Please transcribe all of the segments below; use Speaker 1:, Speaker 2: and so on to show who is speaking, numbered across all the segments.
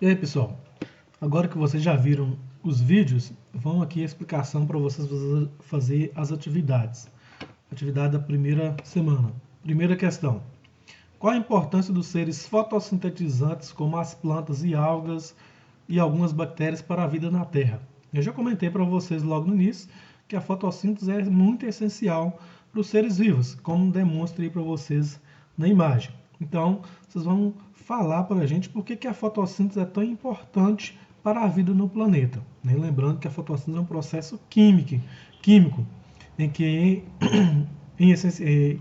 Speaker 1: E aí, pessoal? Agora que vocês já viram os vídeos, vamos aqui a explicação para vocês fazer as atividades. Atividade da primeira semana. Primeira questão. Qual a importância dos seres fotossintetizantes como as plantas e algas e algumas bactérias para a vida na Terra? Eu já comentei para vocês logo no início que a fotossíntese é muito essencial para os seres vivos, como demonstrei para vocês na imagem. Então, vocês vão falar para a gente por que a fotossíntese é tão importante para a vida no planeta. Lembrando que a fotossíntese é um processo químico em que,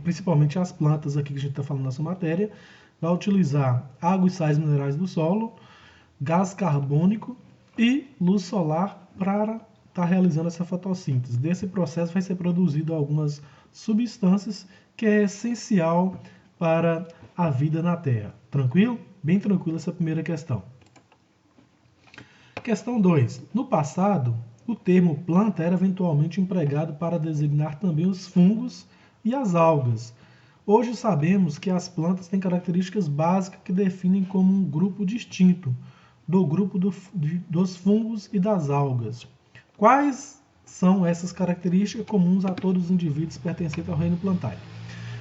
Speaker 1: principalmente as plantas aqui que a gente está falando nessa matéria, vai utilizar água e sais minerais do solo, gás carbônico e luz solar para estar realizando essa fotossíntese. Desse processo vai ser produzido algumas substâncias que é essencial para a vida na Terra. Tranquilo? Bem tranquilo essa primeira questão. Questão 2. No passado, o termo planta era eventualmente empregado para designar também os fungos e as algas. Hoje sabemos que as plantas têm características básicas que definem como um grupo distinto do grupo dos fungos e das algas. Quais são essas características comuns a todos os indivíduos pertencentes ao reino plantário?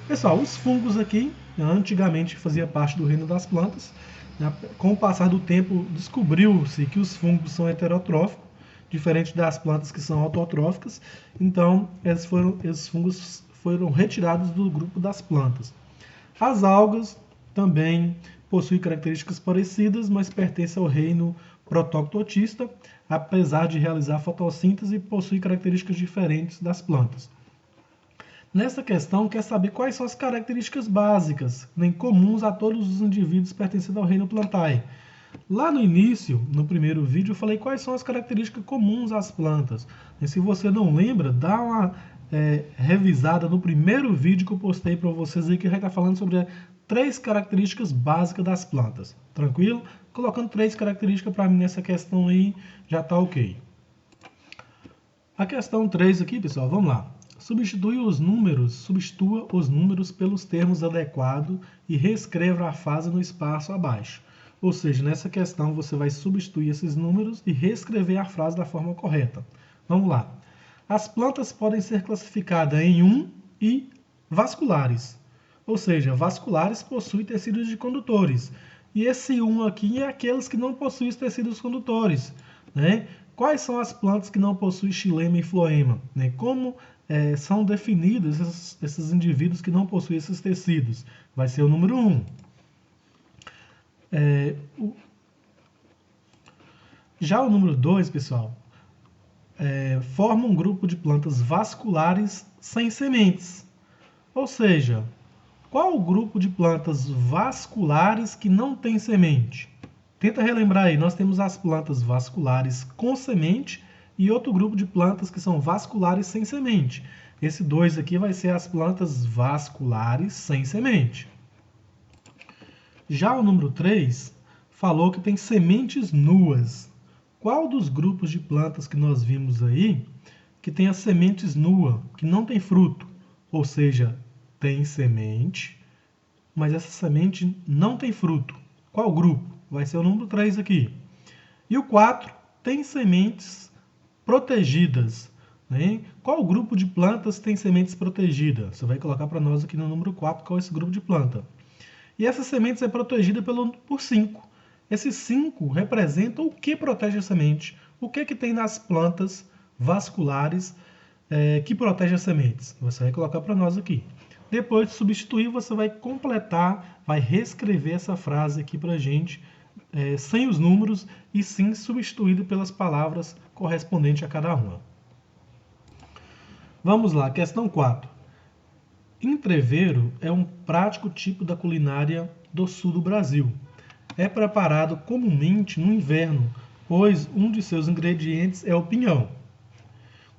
Speaker 1: Pessoal, os fungos aqui, antigamente fazia parte do reino das plantas. Com o passar do tempo, descobriu-se que os fungos são heterotróficos, diferente das plantas que são autotróficas. Então, esses fungos foram retirados do grupo das plantas. As algas também possuem características parecidas, mas pertencem ao reino protoctotista, apesar de realizar fotossíntese, possuem características diferentes das plantas. Nessa questão, quer saber quais são as características básicas, comuns a todos os indivíduos pertencentes ao reino plantae. Lá no início, no primeiro vídeo, eu falei quais são as características comuns às plantas. E se você não lembra, dá uma revisada no primeiro vídeo que eu postei para vocês aí, que já está falando sobre 3 características básicas das plantas. Tranquilo? Colocando 3 características para mim nessa questão aí, já está ok. A questão 3 aqui, pessoal, vamos lá. Substitua os números pelos termos adequados e reescreva a frase no espaço abaixo. Ou seja, nessa questão você vai substituir esses números e reescrever a frase da forma correta. Vamos lá. As plantas podem ser classificadas em 1 e vasculares. Ou seja, vasculares possuem tecidos de condutores. E esse 1 aqui é aqueles que não possuem tecidos condutores. Quais são as plantas que não possuem xilema e floema? Como são definidos esses indivíduos que não possuem esses tecidos? Vai ser o número 1. Já o número 2, pessoal, forma um grupo de plantas vasculares sem sementes. Ou seja, qual o grupo de plantas vasculares que não tem semente? Tenta relembrar aí, nós temos as plantas vasculares com semente e outro grupo de plantas que são vasculares sem semente. Esse 2 aqui vai ser as plantas vasculares sem semente. Já o número 3 falou que tem sementes nuas. Qual dos grupos de plantas que nós vimos aí que tem as sementes nuas, que não tem fruto? Ou seja, tem semente, mas essa semente não tem fruto. Qual grupo? Vai ser o número 3 aqui. E o 4 tem sementes protegidas. Qual grupo de plantas tem sementes protegidas? Você vai colocar para nós aqui no número 4 qual é esse grupo de planta. E essas sementes é protegida por 5. Esses 5 representam o que protege a semente. O que tem nas plantas vasculares que protege as sementes? Você vai colocar para nós aqui. Depois de substituir, você vai completar, vai reescrever essa frase aqui para a gente, sem os números e sim substituído pelas palavras correspondentes a cada uma. Vamos lá, questão 4. Entrevero é um prático tipo da culinária do sul do Brasil. É preparado comumente no inverno, pois um de seus ingredientes é o pinhão.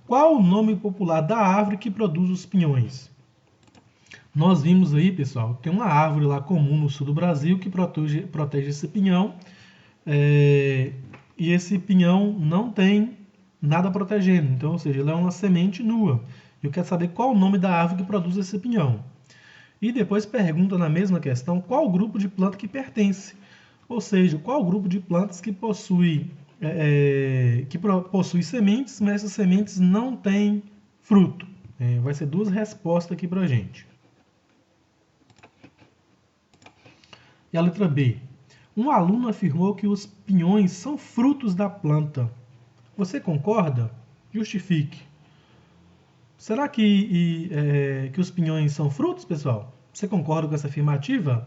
Speaker 1: Qual o nome popular da árvore que produz os pinhões? Nós vimos aí, pessoal, tem uma árvore lá comum no sul do Brasil que protege esse pinhão. E esse pinhão não tem nada protegendo. Então, ou seja, ele é uma semente nua. Eu quero saber qual o nome da árvore que produz esse pinhão. E depois pergunta na mesma questão qual o grupo de planta que pertence. Ou seja, qual o grupo de plantas que possui sementes, mas essas sementes não têm fruto? Vai ser duas respostas aqui para a gente. E a letra B. Um aluno afirmou que os pinhões são frutos da planta. Você concorda? Justifique. Será que os pinhões são frutos, pessoal? Você concorda com essa afirmativa?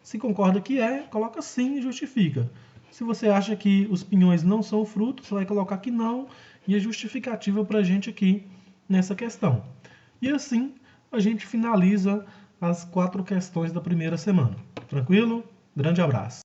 Speaker 1: Se concorda que coloca sim e justifica. Se você acha que os pinhões não são frutos, você vai colocar que não e a justificativa para a gente aqui nessa questão. E assim a gente finaliza as 4 questões da primeira semana. Tranquilo? Grande abraço.